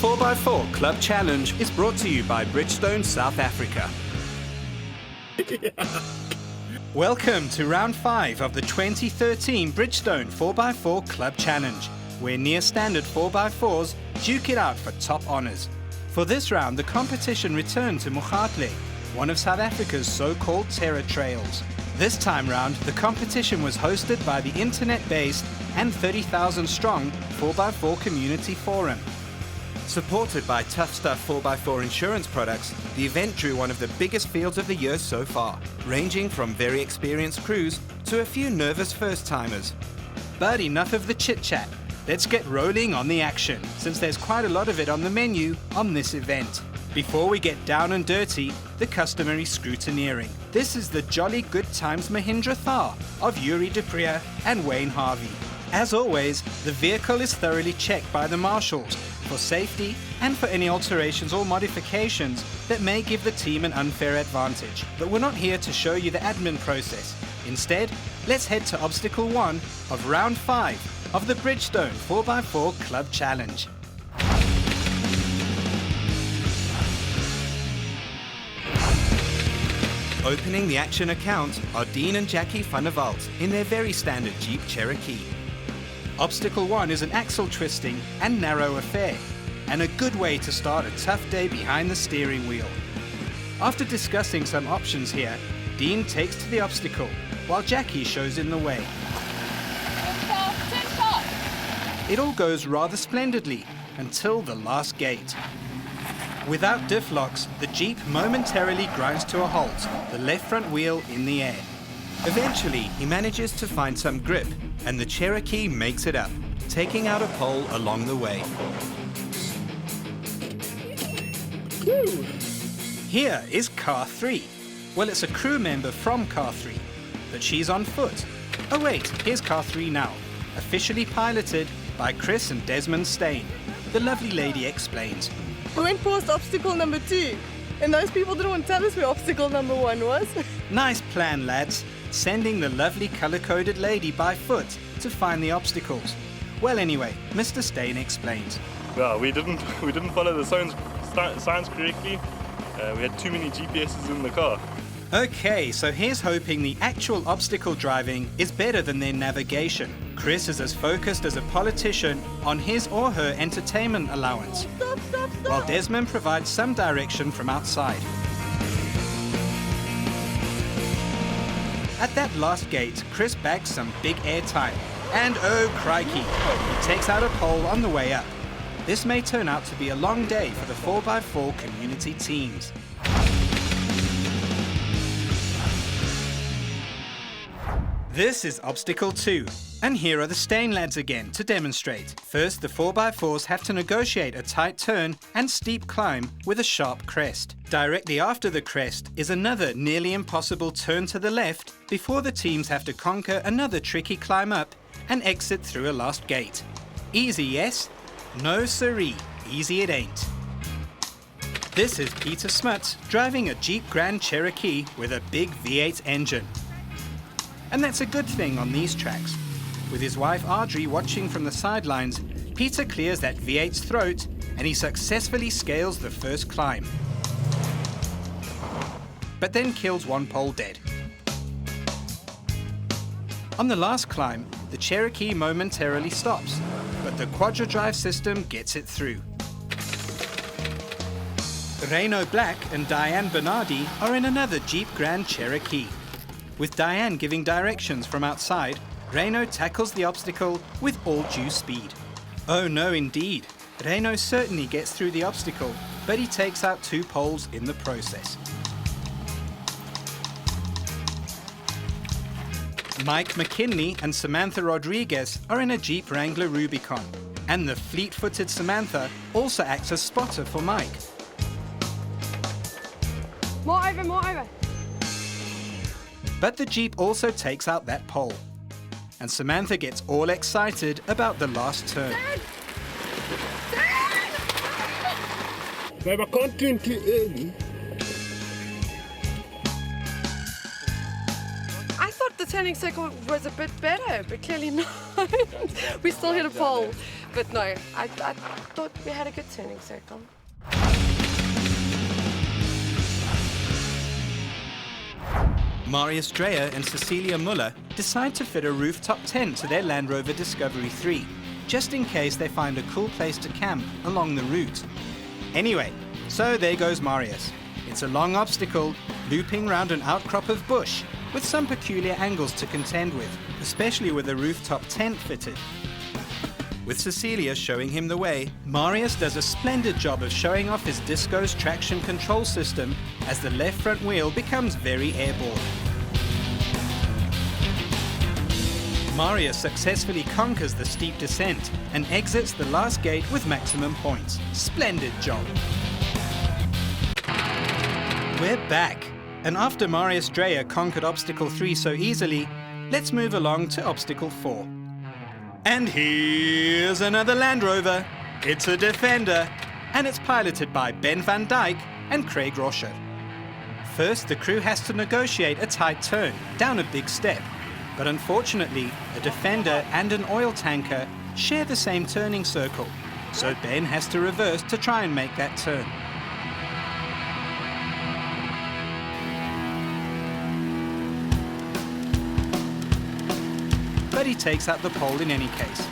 4x4 Club Challenge is brought to you by Bridgestone, South Africa. Welcome to round 5 of the 2013 Bridgestone 4x4 Club Challenge, where near-standard 4x4s duke it out for top honours. For this round, the competition returned to Moegatle, one of South Africa's so-called terror trails. This time round, the competition was hosted by the internet-based and 30,000-strong 4x4Community forum. Supported by Tuffstuff 4x4 Insurance Products, the event drew one of the biggest fields of the year so far, ranging from very experienced crews to a few nervous first-timers. But enough of the chit-chat. Let's get rolling on the action, since there's quite a lot of it on the menu on this event. Before we get down and dirty, the customary scrutineering. This is the Jolly Good Times Mahindra Thar of Yuri de Priya and Wayne Harvey. As always, the vehicle is thoroughly checked by the marshals for safety and for any alterations or modifications that may give the team an unfair advantage. But we're not here to show you the admin process. Instead, let's head to obstacle 1 of round 5 of the Bridgestone 4x4 Club Challenge. Opening the action account are Dean and Jackie van der Walt in their very standard Jeep Cherokee. Obstacle 1 is an axle twisting and narrow affair, and a good way to start a tough day behind the steering wheel. After discussing some options here, Dean takes to the obstacle, while Jackie shows him the way. It all goes rather splendidly until the last gate. Without diff locks, the Jeep momentarily grinds to a halt, the left front wheel in the air. Eventually, he manages to find some grip, and the Cherokee makes it up, taking out a pole along the way. Here is Car 3. Well, it's a crew member from Car 3, but she's on foot. Oh wait, here's Car 3 now, officially piloted by Chris and Desmond Stain. The lovely lady explains. We went past obstacle number 2, and those people didn't want to tell us where obstacle number 1 was. Nice plan, lads. Sending the lovely colour-coded lady by foot to find the obstacles. Well, anyway, Mr. Stain explains. Well, we didn't follow the signs correctly. We had too many GPSs in the car. Okay, so here's hoping the actual obstacle driving is better than their navigation. Chris is as focused as a politician on his or her entertainment allowance, Stop. while Desmond provides some direction from outside. At that last gate, Chris bags some big airtime, and oh crikey, he takes out a pole on the way up. This may turn out to be a long day for the 4x4 community teams. This is obstacle 2, and here are the Stain lads again to demonstrate. First, the 4x4s have to negotiate a tight turn and steep climb with a sharp crest. Directly after the crest is another nearly impossible turn to the left before the teams have to conquer another tricky climb up and exit through a last gate. Easy, yes? No siree, easy it ain't. This is Peter Smuts driving a Jeep Grand Cherokee with a big V8 engine. And that's a good thing on these tracks. With his wife Audrey watching from the sidelines, Peter clears that V8's throat and he successfully scales the first climb. But then kills one pole dead. On the last climb, the Cherokee momentarily stops, but the quadra-drive system gets it through. Reino Black and Diane Bernardi are in another Jeep Grand Cherokee. With Diane giving directions from outside, Reino tackles the obstacle with all due speed. Oh no, indeed. Reino certainly gets through the obstacle, but he takes out 2 poles in the process. Mike McKinley and Samantha Rodriguez are in a Jeep Wrangler Rubicon, and the fleet-footed Samantha also acts as spotter for Mike. More over. But the Jeep also takes out that pole, and Samantha gets all excited about the last turn. Babe, I can't turn too early. I thought the turning circle was a bit better, but clearly not. We still hit a pole. But no, I thought we had a good turning circle. Marius Dreyer and Cecilia Muller decide to fit a rooftop tent to their Land Rover Discovery 3, just in case they find a cool place to camp along the route. Anyway, so there goes Marius. It's a long obstacle, looping round an outcrop of bush, with some peculiar angles to contend with, especially with a rooftop tent fitted. With Cecilia showing him the way, Marius does a splendid job of showing off his Disco's traction control system as the left front wheel becomes very airborne. Marius successfully conquers the steep descent and exits the last gate with maximum points. Splendid job. We're back, and after Marius Dreyer conquered obstacle 3 so easily, let's move along to obstacle 4. And here's another Land Rover. It's a Defender, and it's piloted by Ben van Dijk and Craig Roscher. First, the crew has to negotiate a tight turn down a big step, but unfortunately, a Defender and an oil tanker share the same turning circle, so Ben has to reverse to try and make that turn. But he takes out the pole in any case.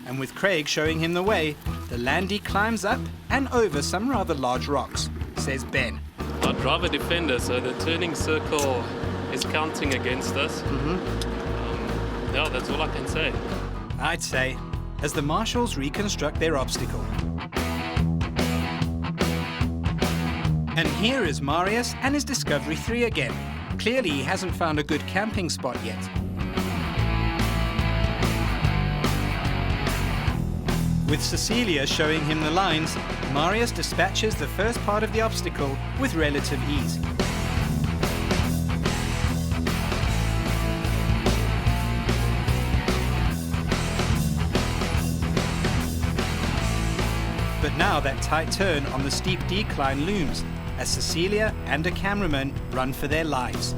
And with Craig showing him the way, the Landy climbs up and over some rather large rocks, says Ben. I drive a Defender, so the turning circle is counting against us. Yeah, that's all I can say. I'd say, as the marshals reconstruct their obstacle. And here is Marius and his Discovery 3 again. Clearly he hasn't found a good camping spot yet. With Cecilia showing him the lines, Marius dispatches the first part of the obstacle with relative ease. But now that tight turn on the steep decline looms, as Cecilia and a cameraman run for their lives.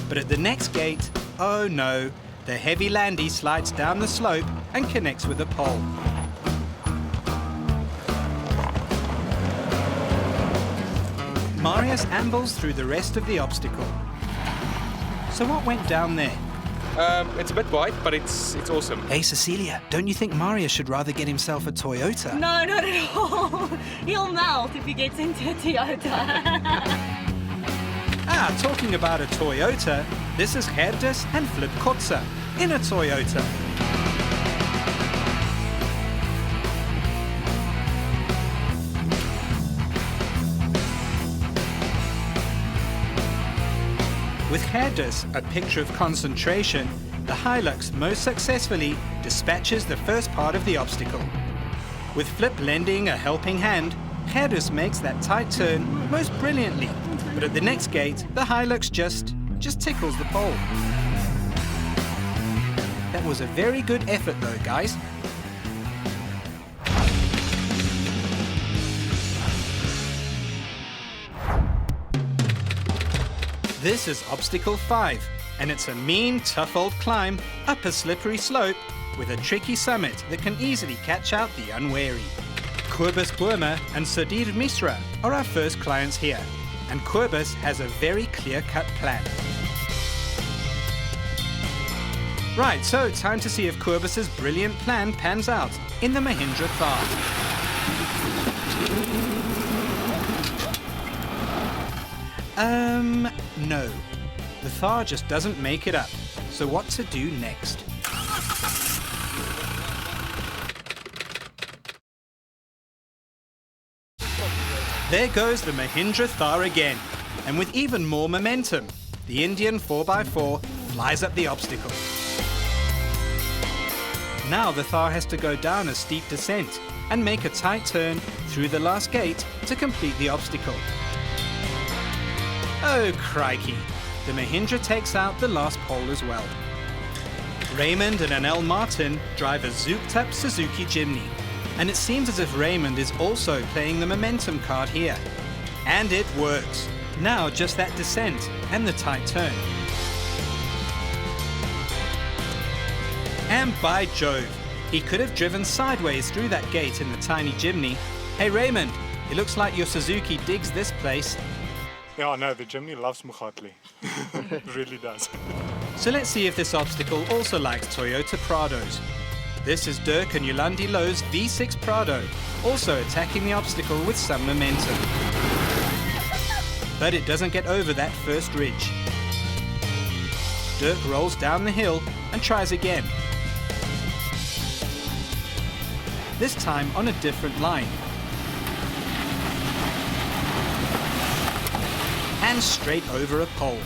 But at the next gate, oh no, the heavy Landy slides down the slope and connects with a pole. Marius ambles through the rest of the obstacle. So what went down there? It's a bit wide, but it's awesome. Hey Cecilia, don't you think Marius should rather get himself a Toyota? No, not at all. He'll melt if he gets into a Toyota. Talking about a Toyota, this is Herdus and Flip Kotze in a Toyota. With Herdus, a picture of concentration, the Hilux most successfully dispatches the first part of the obstacle. With Flip lending a helping hand, Herdus makes that tight turn most brilliantly. But at the next gate, the Hilux just tickles the pole. That was a very good effort though, guys. This is obstacle 5, and it's a mean, tough old climb up a slippery slope with a tricky summit that can easily catch out the unwary. Kobus Boerma and Sudhir Misra are our first clients here, and Kobus has a very clear-cut plan. Right, so time to see if Kobus's brilliant plan pans out in the Mahindra Thar. No. The Thar just doesn't make it up. So what to do next? There goes the Mahindra Thar again. And with even more momentum, the Indian 4x4 flies up the obstacle. Now the Thar has to go down a steep descent and make a tight turn through the last gate to complete the obstacle. Oh crikey, the Mahindra takes out the last pole as well. Raymond and Anel Martin drive a zooped-up Suzuki Jimny, and it seems as if Raymond is also playing the momentum card here. And it works. Now just that descent and the tight turn. And by Jove, he could have driven sideways through that gate in the tiny Jimny. Hey Raymond, it looks like your Suzuki digs this place. Yeah, no, the Jimny loves Moegatle. It really does. So let's see if this obstacle also likes Toyota Prados. This is Dirk and Yolandi Lowe's V6 Prado, also attacking the obstacle with some momentum. But it doesn't get over that first ridge. Dirk rolls down the hill and tries again. This time on a different line. And straight over a pole.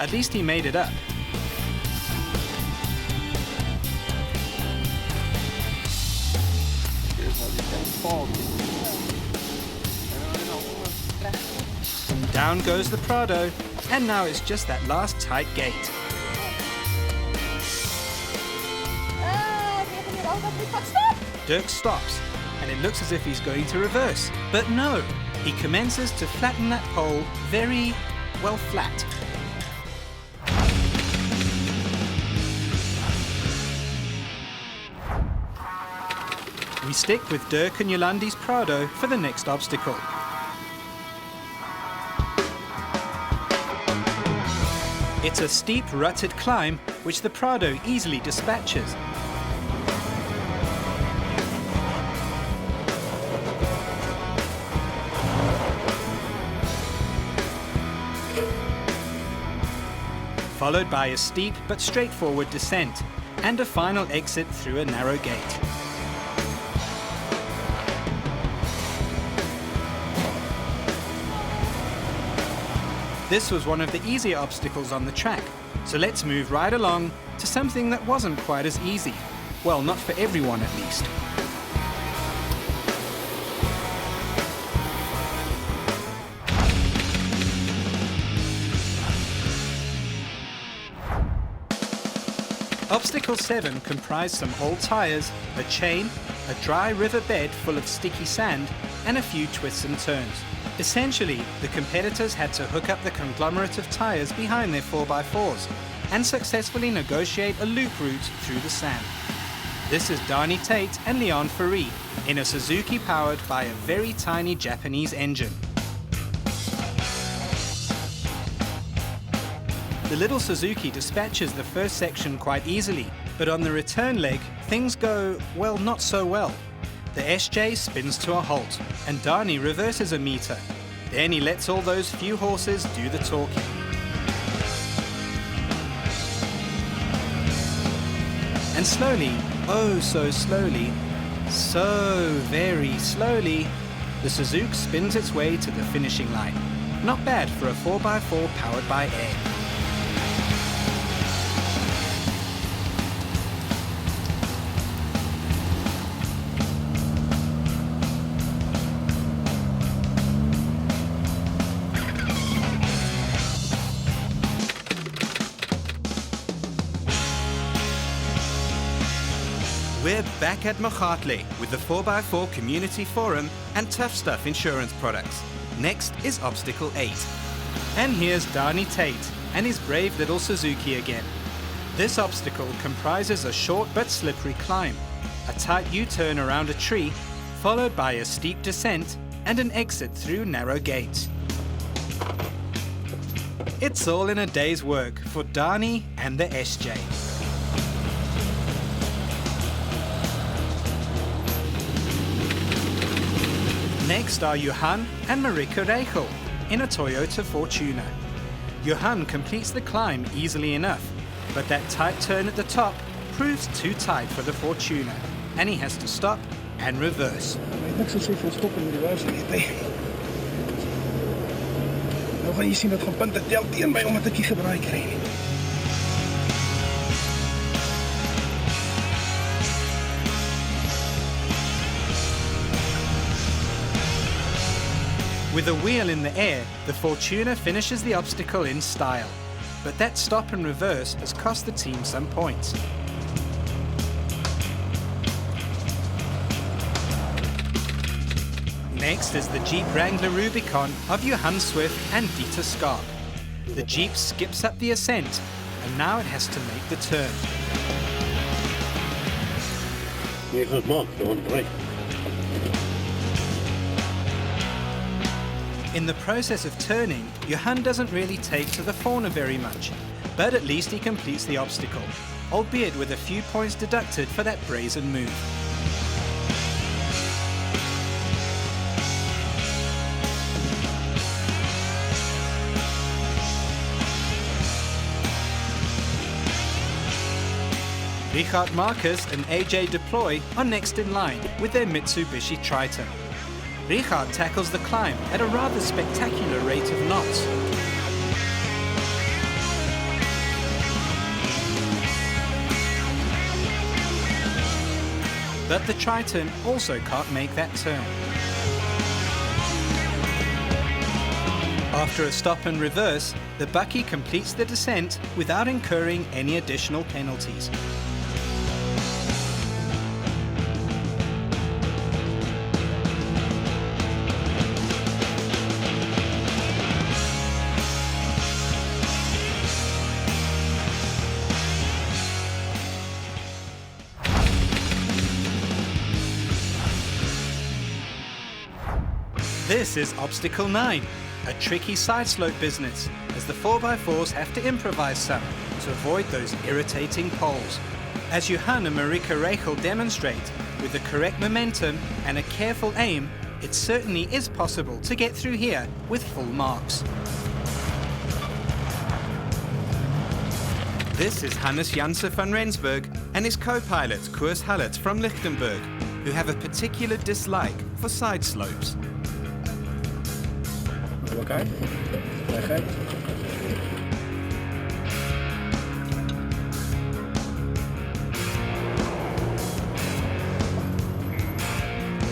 At least he made it up. Down goes the Prado, and now it's just that last tight gate. Dirk stops, and it looks as if he's going to reverse. But no, he commences to flatten that pole very, well, flat. We stick with Dirk and Yolandi's Prado for the next obstacle. It's a steep, rutted climb, which the Prado easily dispatches. Followed by a steep but straightforward descent, and a final exit through a narrow gate. This was one of the easier obstacles on the track, so let's move right along to something that wasn't quite as easy. Well, not for everyone at least. Obstacle 7 comprised some old tyres, a chain, a dry river bed full of sticky sand, and a few twists and turns. Essentially, the competitors had to hook up the conglomerate of tyres behind their 4x4s and successfully negotiate a loop route through the sand. This is Dani Tate and Leon Ferry in a Suzuki powered by a very tiny Japanese engine. The little Suzuki dispatches the first section quite easily, but on the return leg, things go, well, not so well. The SJ spins to a halt, and Dani reverses a meter. Then he lets all those few horses do the talking. And slowly, oh so slowly, so very slowly, the Suzuki spins its way to the finishing line. Not bad for a 4x4 powered by air. We're back at Moegatle with the 4x4 Community Forum and Tuffstuff Insurance Products. Next is Obstacle 8. And here's Dani Tate and his brave little Suzuki again. This obstacle comprises a short but slippery climb, a tight U-turn around a tree, followed by a steep descent and an exit through narrow gates. It's all in a day's work for Dani and the SJ. Next are Johan and Marika Reichel in a Toyota Fortuner. Johan completes the climb easily enough, but that tight turn at the top proves too tight for the Fortuner, and he has to stop and reverse. Niks te sê van stop en reverse net, hè. Nou gaan jy sien dat gaan punte tel teen my omdat ek nie gebraai kry nie. With a wheel in the air, the Fortuner finishes the obstacle in style. But that stop and reverse has cost the team some points. Next is the Jeep Wrangler Rubicon of Johan Swift and Dieter Skarp. The Jeep skips up the ascent, and now it has to make the turn. jy gaan het maak, dan ry. In the process of turning, Johan doesn't really take to the fauna very much, but at least he completes the obstacle, albeit with a few points deducted for that brazen move. Richard Marcus and AJ Deploy are next in line with their Mitsubishi Triton. Richard tackles the climb at a rather spectacular rate of knots. But the Triton also can't make that turn. After a stop and reverse, the Bucky completes the descent without incurring any additional penalties. This is Obstacle 9, a tricky side slope business, as the 4x4s have to improvise some to avoid those irritating poles. As Johan and Marika Reichel demonstrate, with the correct momentum and a careful aim, it certainly is possible to get through here with full marks. This is Hannes Janse van Rensburg and his co-pilot Koos Hallett from Lichtenberg, who have a particular dislike for side slopes. Okay. Okay.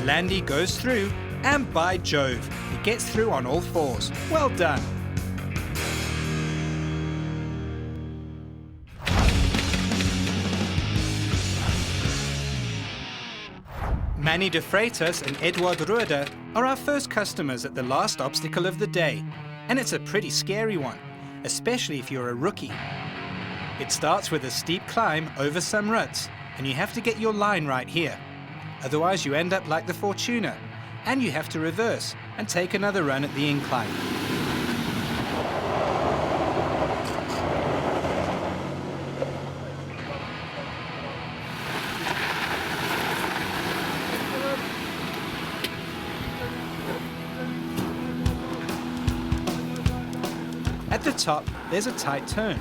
Landy goes through, and by Jove, he gets through on all fours. Well done. Manny de Freitas and Eduard Roeder are our first customers at the last obstacle of the day, and it's a pretty scary one, especially if you're a rookie. It starts with a steep climb over some ruts, and you have to get your line right here. Otherwise you end up like the Fortuna, and you have to reverse and take another run at the incline. At the top, there's a tight turn,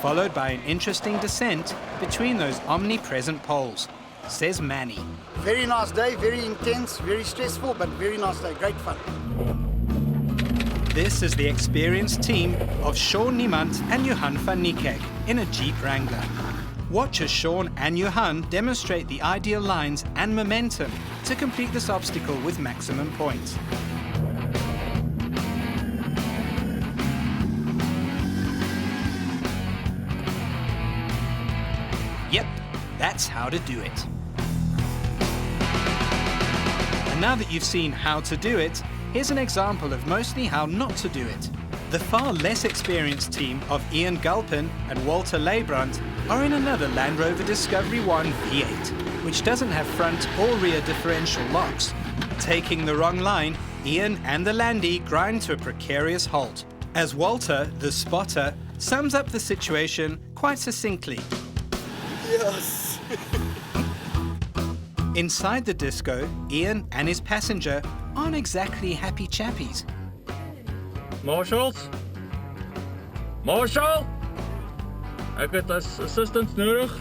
followed by an interesting descent between those omnipresent poles, says Manny. Very nice day, very intense, very stressful, but very nice day, great fun. This is the experienced team of Sean Niemand and Johan van Niekerk in a Jeep Wrangler. Watch as Sean and Johan demonstrate the ideal lines and momentum to complete this obstacle with maximum points. Yep, that's how to do it. And now that you've seen how to do it, here's an example of mostly how not to do it. The far less experienced team of Ian Gulpin and Walter Leibrandt are in another Land Rover Discovery 1 V8, which doesn't have front or rear differential locks. Taking the wrong line, Ian and the Landy grind to a precarious halt, as Walter, the spotter, sums up the situation quite succinctly. Yes! Inside the disco, Ian and his passenger aren't exactly happy chappies. Marshals? Marshal? Ek het assistance nodig.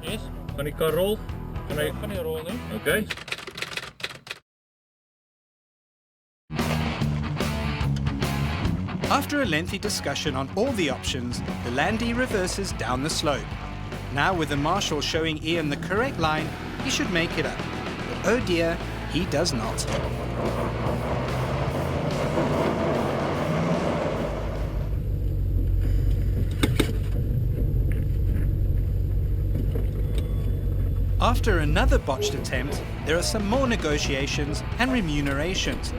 Yes. Kan die kar rol? Kan nie rol nie. Okay. After a lengthy discussion on all the options, the Landy reverses down the slope. Now with the marshal showing Ian the correct line, he should make it up. But oh dear, he does not. After another botched attempt, there are some more negotiations and remunerations.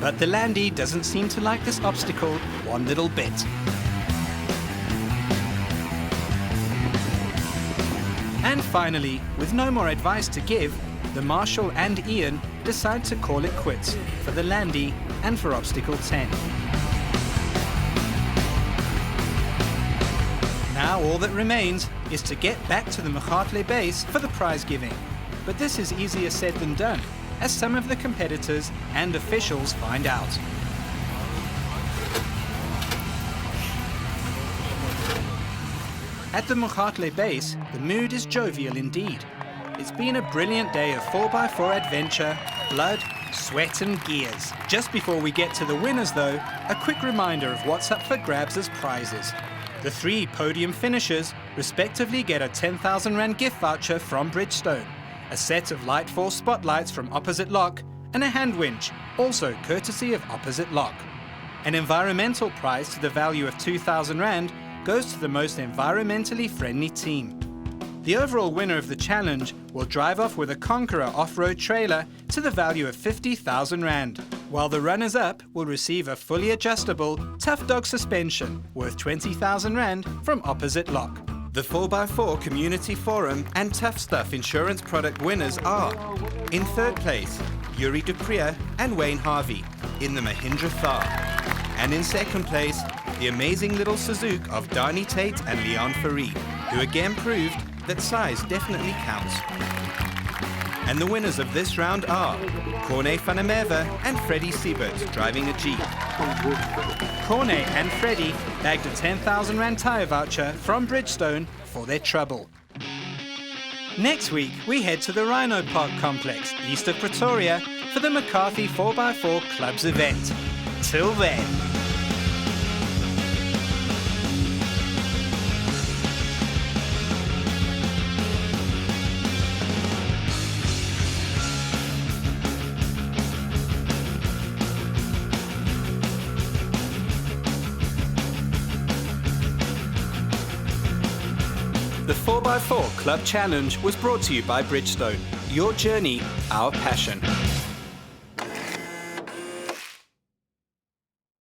But But the Landy doesn't seem to like this obstacle one little bit. And finally, with no more advice to give, the Marshall and Ian decide to call it quits for the Landy and for obstacle 10. Now all that remains is to get back to the Moegatle base for the prize giving. But this is easier said than done, as some of the competitors and officials find out. At the Moegatle base, the mood is jovial indeed. It's been a brilliant day of 4x4 adventure, blood, sweat and gears. Just before we get to the winners though, a quick reminder of what's up for grabs as prizes. The 3 podium finishers respectively get a 10,000 Rand gift voucher from Bridgestone, a set of Light Force spotlights from Opposite Lock, and a hand winch, also courtesy of Opposite Lock. An environmental prize to the value of 2,000 Rand goes to the most environmentally friendly team. The overall winner of the challenge will drive off with a Conqueror off-road trailer to the value of 50,000 Rand, while the runners-up will receive a fully adjustable Tough Dog suspension worth 20,000 Rand from Opposite Lock. The 4x4 Community Forum and Tuffstuff Insurance Product winners are, in 3rd place, Yuri Dupriya and Wayne Harvey in the Mahindra Thar, and in 2nd place, the amazing little Suzuki of Dani Tate and Leon Farid, who again proved that size definitely counts. And the winners of this round are Corne van der Merwe and Freddie Siebert driving a Jeep. Corne and Freddie bagged a 10,000 Rand tyre voucher from Bridgestone for their trouble. Next week, we head to the Rhino Park complex east of Pretoria for the McCarthy 4x4 Club's event. Till then. The 4x4 Club Challenge was brought to you by Bridgestone. Your journey, our passion.